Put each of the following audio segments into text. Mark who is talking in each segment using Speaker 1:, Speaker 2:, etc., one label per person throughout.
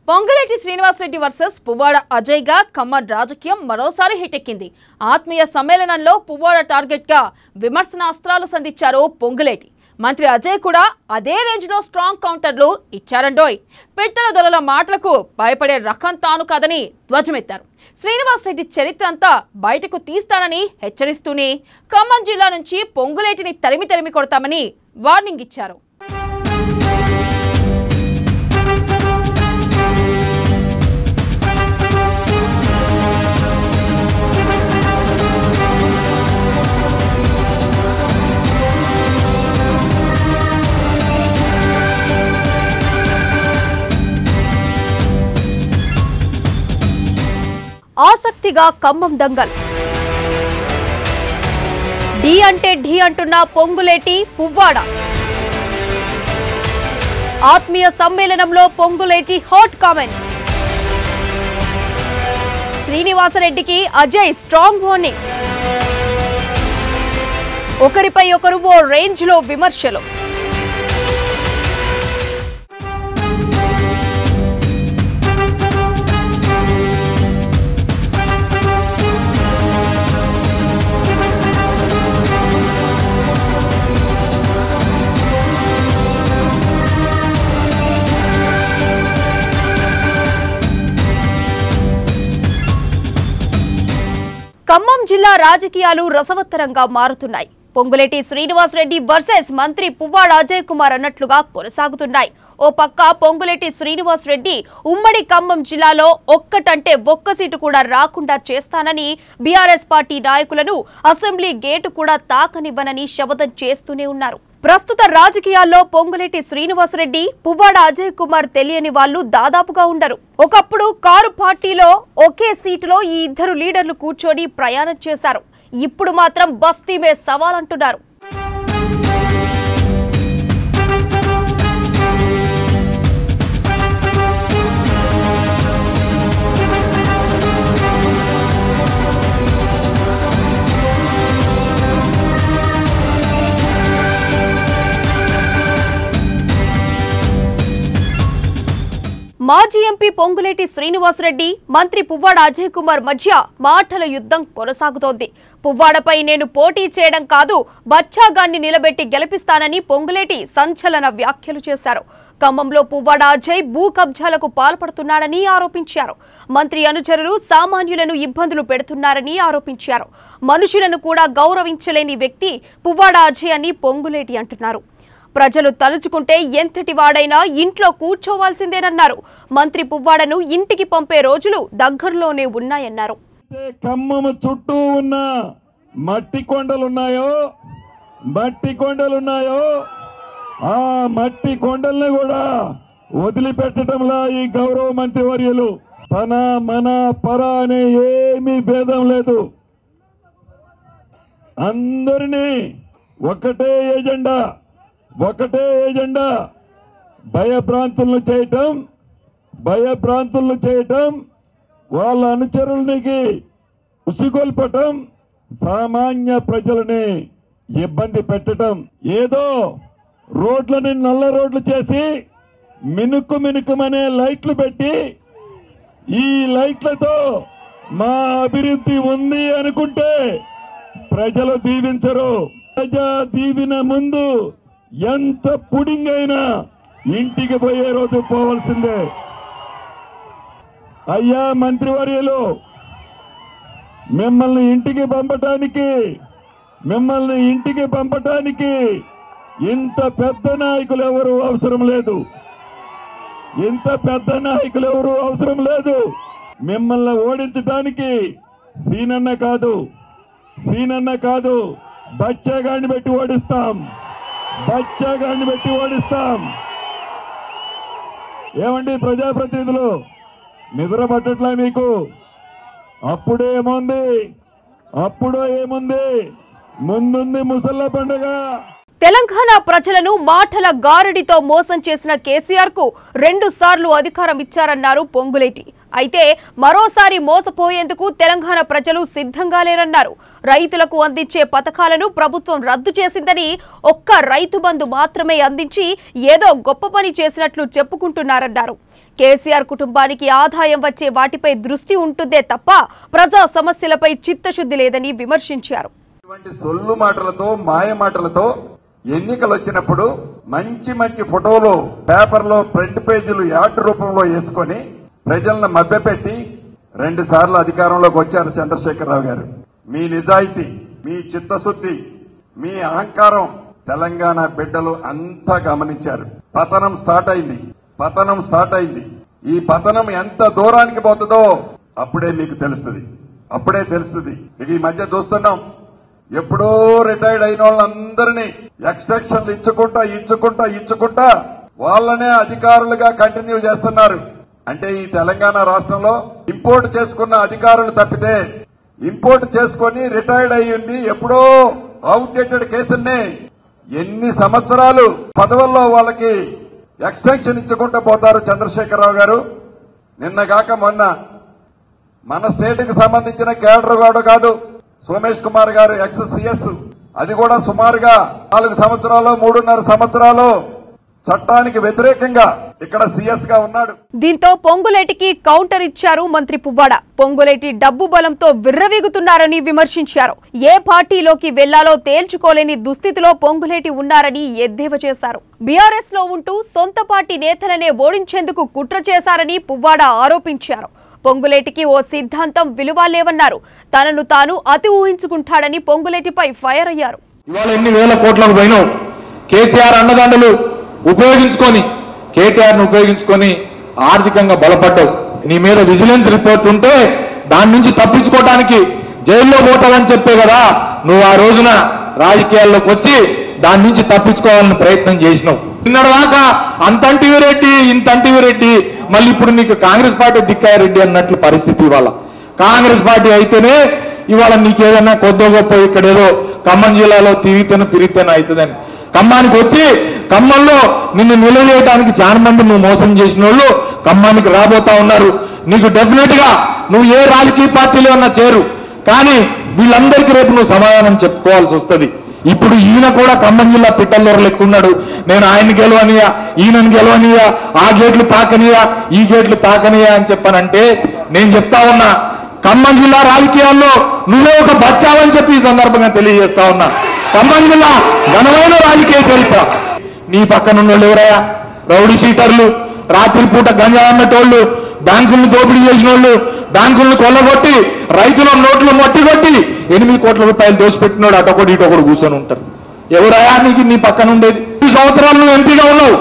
Speaker 1: Ponguleti Srinivasa Reddy versus Puvvada Ajay గా ఖమ్మం రాజకీయం మరోసారి హిట్ ఎక్కింది. ఆత్మీయ సమ్మేళనంలో పువ్వాడ టార్గెట్ గా విమర్శనాస్త్రాలు సంధించారు పొంగులేటి. మంత్రి అజయ్ కూడా అదే రేంజ్ లో స్ట్రాంగ్ కౌంటర్లు ఇచ్చారండోయ్. పిట్టల దొరల మాటలకు భయపడే రకం తాను కాదని ధ్వజమెత్తారు. శ్రీనివాసరెడ్డి చరిత్ర అంతా బయటకు తీస్తానని హెచ్చరిస్తూనే ఖమ్మం జిల్లా నుంచి పొంగులేటిని తరిమి కొడతామని వార్నింగ్ ఇచ్చారు.
Speaker 2: ఆసక్తిగా ఖమ్మం దంగల్. ఢీ అంటే ఢీ అంటున్న పొంగులేటి పువ్వాడ. ఆత్మీయ సమ్మేళనంలో పొంగులేటి హాట్ కామెంట్స్. శ్రీనివాసరెడ్డికి అజయ్ స్ట్రాంగ్ వార్నింగ్. ఒకరిపై ఒకరు ఓ రేంజ్ లో విమర్శలు. ఖమ్మం జిల్లా రాజకీయాలు రసవత్తరంగా మారుతున్నాయి. పొంగులేటి శ్రీనివాసరెడ్డి వర్సెస్ మంత్రి పువ్వాడ అజయ్ కుమార్ అన్నట్లుగా కొనసాగుతున్నాయి. ఓ పక్క పొంగులేటి శ్రీనివాసరెడ్డి ఉమ్మడి ఖమ్మం జిల్లాలో ఒక్కటంటే ఒక్క సీటు కూడా రాకుండా చేస్తానని బీఆర్ఎస్ పార్టీ నాయకులను అసెంబ్లీ గేటు కూడా తాకనివ్వనని శపథం చేస్తూనే ఉన్నారు. ప్రస్తుత రాజకీయాల్లో పొంగులేటి శ్రీనివాసరెడ్డి పువ్వాడ అజయ్ కుమార్ తెలియని వాళ్ళు దాదాపుగా ఉండరు. ఒకప్పుడు కారు పార్టీలో ఒకే సీటులో ఈ ఇద్దరు లీడర్లు కూర్చొని ప్రయాణం చేశారు. ఇప్పుడు మాత్రం బస్తీ మే సవాల్ అంటున్నారు. మాజీ ఎంపీ పొంగులేటి శ్రీనివాసరెడ్డి మంత్రి పువ్వాడ అజయ్ కుమార్ మధ్య మాటల యుద్ధం కొనసాగుతోంది. పువ్వాడపై నేను పోటీ చేయడం కాదు, బచ్చాగాన్ని నిలబెట్టి గెలిపిస్తానని పొంగులేటి సంచలన వ్యాఖ్యలు చేశారు. ఖమ్మంలో పువ్వాడ అజయ్ భూ కబ్జాలకు పాల్పడుతున్నాడని ఆరోపించారు. మంత్రి అనుచరులు సామాన్యులను ఇబ్బందులు పెడుతున్నారని ఆరోపించారు. మనుషులను కూడా గౌరవించలేని వ్యక్తి పువ్వాడ అజయ్ అని పొంగులేటి అంటున్నారు. ప్రజలు తలుచుకుంటే ఎంతటి వాడైనా ఇంట్లో కూర్చోవాల్సిందేనన్నారు. మంత్రి పువ్వాడను ఇంటికి పంపే రోజులు దగ్గరలోనే ఉన్నాయన్నారు.
Speaker 3: ఖమ్మం చుట్టూ ఉన్న మట్టి కొండలున్నాయో ఆ మట్టి కొండల్ని కూడా వదిలిపెట్టడంలా ఈ గౌరవ మంత్రి వర్యులు తన మన పర అనే ఏమీ భేదం లేదు. అందరినీ ఒకటే ఎజెండా భయభ్రాంతులను చేయటం వాళ్ళ అనుచరులకి ఉసిగొల్పటం, సామాన్య ప్రజలని ఇబ్బంది పెట్టడం. ఏదో రోడ్లని నల్ల రోడ్లు చేసి మినుకుమనే లైట్లు పెట్టి ఈ లైట్లతో మా అభివృద్ధి ఉంది అనుకుంటే ప్రజలు దీవించరు. ప్రజా దీవిన ముందు ఎంత పుడింగ్ అయినా ఇంటికి పోయే రోజు పోవాల్సిందే. అయ్యా మంత్రివర్యులు, మిమ్మల్ని ఇంటికి పంపటానికి ఇంత పెద్ద నాయకులు ఎవరు అవసరం లేదు. మిమ్మల్ని ఓడించడానికి సీనన్న కాదు బచ్చాగాన్ని పెట్టి ఓడిస్తాం. ఏమండి ప్రజాప్రతినిధులు, నిద్ర పట్టట్లా మీకు? అప్పుడో ఏముంది, ముందుంది ముసళ్ళ పండుగ.
Speaker 2: తెలంగాణ ప్రజలను మాటల గారడితో మోసం చేసిన కేసీఆర్ కు 2 సార్లు అధికారం ఇచ్చారన్నారు పొంగులేటి. అయితే మరోసారి మోసపోయేందుకు తెలంగాణ ప్రజలు సిద్ధంగా లేరన్నారు. రైతులకు అందించే పథకాలను ప్రభుత్వం రద్దు చేసిందని, ఒక్క రైతు బంధు మాత్రమే అందించి ఏదో గొప్ప పని చేసినట్లు చెప్పుకుంటున్నారన్నారు. కేసీఆర్ కుటుంబానికి ఆదాయం వచ్చే వాటిపై దృష్టి ఉంటుందే తప్ప ప్రజా సమస్యలపై చిత్తశుద్ధి లేదని విమర్శించారు.
Speaker 3: ఇటువంటి సొల్లు మాటలతో మాయ మాటలతో ఎన్నికలు వచ్చినప్పుడు మంచి మంచి ఫోటోలు పేపర్లో ఫ్రంట్ పేజీలు యాడ్ రూపంలో వేసుకొని ప్రజలను మభ్యపెట్టి 2 సార్లు అధికారంలోకి వచ్చారు చంద్రశేఖరరావు గారు. మీ నిజాయితీ, మీ చిత్తశుద్ధి, మీ అహంకారం తెలంగాణ బిడ్డలు అంతా గమనించారు. పతనం స్టార్ట్ అయింది. ఈ పతనం ఎంత దూరానికి పోతుందో అప్పుడే మీకు తెలుస్తుంది. ఈ మధ్య చూస్తున్నాం, ఎప్పుడో రిటైర్డ్ అయిన వాళ్ళందరినీ ఎక్స్టెన్షన్లు ఇచ్చుకుంటా వాళ్ళనే అధికారులుగా కంటిన్యూ చేస్తున్నారు. అంటే ఈ తెలంగాణ రాష్ట్రంలో ఇంపోర్ట్ చేసుకున్న అధికారులు తప్పితే ఇంపోర్ట్ చేసుకుని రిటైర్డ్ అయ్యింది ఎప్పుడో అవుట్డేటెడ్ కేసుల్ని ఎన్ని సంవత్సరాలు పదవుల్లో వాళ్ళకి ఎక్స్టెన్షన్ ఇచ్చుకుంటూ పోతారు చంద్రశేఖరరావు గారు. నిన్నగాక మొన్న మన స్టేట్ కి సంబంధించిన కేడర్ గాడు కాదు సోమేష్ కుమార్ గారు ఎక్స్ సిఎస్, అది కూడా సుమారుగా 4 సంవత్సరాలు 3.5 సంవత్సరాలు చట్టానికి వ్యతిరేకంగా ఇక్కడ సీఎస్ గా ఉన్నాడు.
Speaker 2: దీంతో పొంగులేటికి కౌంటర్ ఇచ్చారు మంత్రి పువ్వాడ. పొంగులేటి డబ్బు బలంతో విర్రవీగుతున్నారని విమర్శించారు. ఏ పార్టీలోకి వెళ్లాలో తేల్చుకోలేని దుస్థితిలో పొంగులేటి ఉన్నారని ఎద్దేవా చేశారు. బీఆర్ఎస్ లో ఉంటూ సొంత పార్టీ నేతలనే ఓడించేందుకు కుట్ర చేశారని పువ్వాడ ఆరోపించారు. పొంగులేటికి ఓ సిద్ధాంతం విలువ లేవన్నారు. తనను తాను అతి ఊహించుకుంటాడని పొంగులేటిపై ఫైర్ అయ్యారు.
Speaker 4: ఇవాళ ఎన్ని వేల కోట్లకు పోయినావు, కేసీఆర్ అండదండలు ఉపయోగించుకొని కేటీఆర్ ను ఉపయోగించుకొని ఆర్థికంగా బలపడ్డావు. నీ మీద విజిలెన్స్ రిపోర్ట్ ఉంటే దాని నుంచి తప్పించుకోవడానికి జైల్లో పోతావని చెప్పే కదా నువ్వు ఆ రోజున రాజకీయాల్లోకి వచ్చి దాని నుంచి తప్పించుకోవాలని ప్రయత్నం చేసినావు. నిన్నటిదాకా అంతంటివి రెడ్డి ఇంతంటివి రెడ్డి, మళ్ళీ ఇప్పుడు నీకు కాంగ్రెస్ పార్టీ దిక్కాయ రెడ్డి అన్నట్లు పరిస్థితి. ఇవాళ కాంగ్రెస్ పార్టీ అయితేనే ఇవాళ నీకేదన్నా కొద్దో గొప్ప ఇక్కడేదో ఖమ్మం జిల్లాలో తిరిగితేనే అవుతుందని ఖమ్మానికి వచ్చి ఖమ్మంలో నిన్ను నిలవేయడానికి చాలా మంది నువ్వు మోసం చేసిన వాళ్ళు ఖమ్మానికి రాబోతా ఉన్నారు. నీకు డెఫినెట్ గా నువ్వు ఏ రాజకీయ పార్టీలో ఉన్నా చేరు, కానీ వీళ్ళందరికీ రేపు నువ్వు సమాధానం చెప్పుకోవాల్సి వస్తుంది. ఇప్పుడు ఈయన కూడా ఖమ్మం జిల్లా పిట్టల్లూరు లెక్క ఉన్నాడు. నేను ఆయన్ని గెలవనియా, ఈయనను గెలవనియా, ఆ గేట్లు తాకనియా, ఈ గేట్లు తాకనియా అని చెప్పానంటే నేను చెప్తా ఉన్నా, ఖమ్మం జిల్లా రాజకీయాల్లో నువ్వే ఒక బచ్చావని చెప్పి ఈ సందర్భంగా తెలియజేస్తా ఉన్నా. ఖమ్మం జిల్లా ఘనమైన రాజకీయ చరిత్ర. నీ పక్కన ఉన్న వాళ్ళు ఎవరయ్యా? రౌడీ షీటర్లు, రాత్రిపూట గంజా అమ్మేటోళ్లు, బ్యాంకులను దోపిడీ చేసిన వాళ్ళు, బ్యాంకులను కొల్లగొట్టి రైతుల నోట్లు మట్టిగొట్టి 8 కోట్ల రూపాయలు దోసిపెట్టినోడు అటొకటి ఇటొకటి కూర్చొని ఉంటారు. ఎవరయ్యా నీకు నీ పక్కన ఉండేది? 5 సంవత్సరాలు నువ్వు ఎంపీగా ఉన్నావు.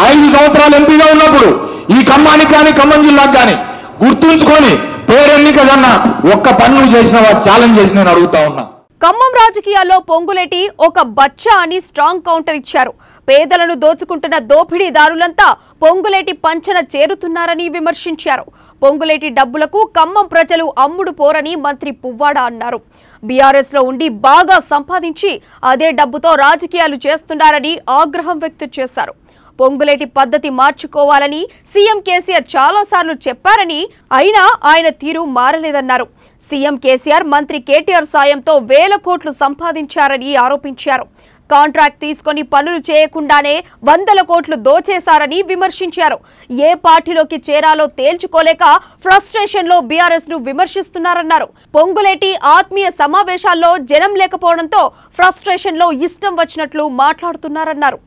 Speaker 4: 5 సంవత్సరాలు ఎంపీగా ఉన్నప్పుడు ఈ ఖమ్మానికి కానీ ఖమ్మం జిల్లాకు కానీ గుర్తుంచుకొని పేరెన్నిక కన్నా ఒక్క పని నువ్వు చేసినవా ఛాలెంజ్ చేసి నేను అడుగుతా ఉన్నా.
Speaker 2: ఖమ్మం రాజకీయాల్లో పొంగులేటి ఒక బచ్చా అని స్ట్రాంగ్ కౌంటర్ ఇచ్చారు. పేదలను దోచుకుంటున్న దోపిడీదారులంతా పొంగులేటి పంచన చేరుతున్నారని విమర్శించారు. పొంగులేటి డబ్బులకు ఖమ్మం ప్రజలు అమ్ముడు పోరని మంత్రి పువ్వాడ అన్నారు. బీఆర్ఎస్ లో ఉండి బాగా సంపాదించి అదే డబ్బుతో రాజకీయాలు చేస్తున్నారని ఆగ్రహం వ్యక్తం చేశారు. పొంగులేటి పద్ధతి మార్చుకోవాలని సీఎం కేసీఆర్ చాలాసార్లు చెప్పారని, అయినా ఆయన తీరు మారలేదన్నారు. సీఎం కేసీఆర్ మంత్రి కేటీఆర్ సాయంతో 1000 కోట్లు సంపాదించారని ఆరోపించారు. కాంట్రాక్ట్ తీసుకొని పనులు చేయకుండానే 100 కోట్లు దోచేశారని విమర్శించారు. ఏ పార్టీలోకి చేరాలో తేల్చుకోలేక ఫ్రస్ట్రేషన్ లో బీఆర్ఎస్ ను విమర్శిస్తున్నారన్నారు. పొంగులేటి ఆత్మీయ సమావేశాల్లో జనం లేకపోవడంతో ఫ్రస్ట్రేషన్ లో ఇష్టం వచ్చినట్లు మాట్లాడుతున్నారన్నారు.